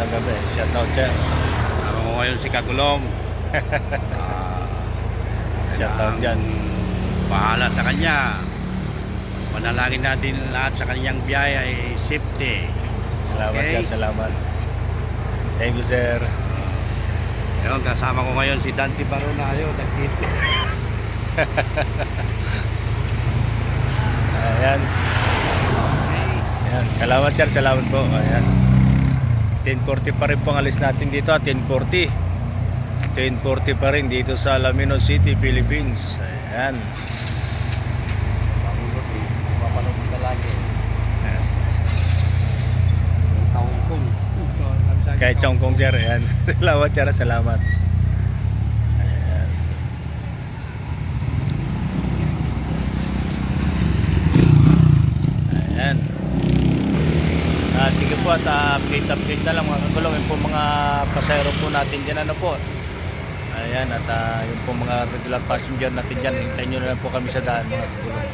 magandang gabi. Shout out, sir. Ako ko ngayon si Kagulong. Ah, Shout out dyan. Bahala sa kanya. Manalangin natin lahat sa kanyang biyahe ay safety. Salamat, Okay. sir. Salamat. Thank you, sir. Ngayon, kasama ko ngayon si Dante Barona. Ayun, nagkita. Ayan. Ayan. Salamat, sir. Salamat po. Ayan. 10:40 pa rin pong alis natin dito. 10:40. 10:40 pa rin dito sa Lamino City, Philippines. Ayan. Papanood ka lagi. Ayan. Sa Hong Kong. Kay Chong Kong, sir. Ayan. Salamat, sir. Salamat. Ayan. Ayan. Sige po at update na lang mga kagulong. Yung po mga pasayro po natin dyan, ano po. Ayan, at yung po mga regular passenger natin dyan, hintayin nyo na lang po kami sa daan mga kagulong.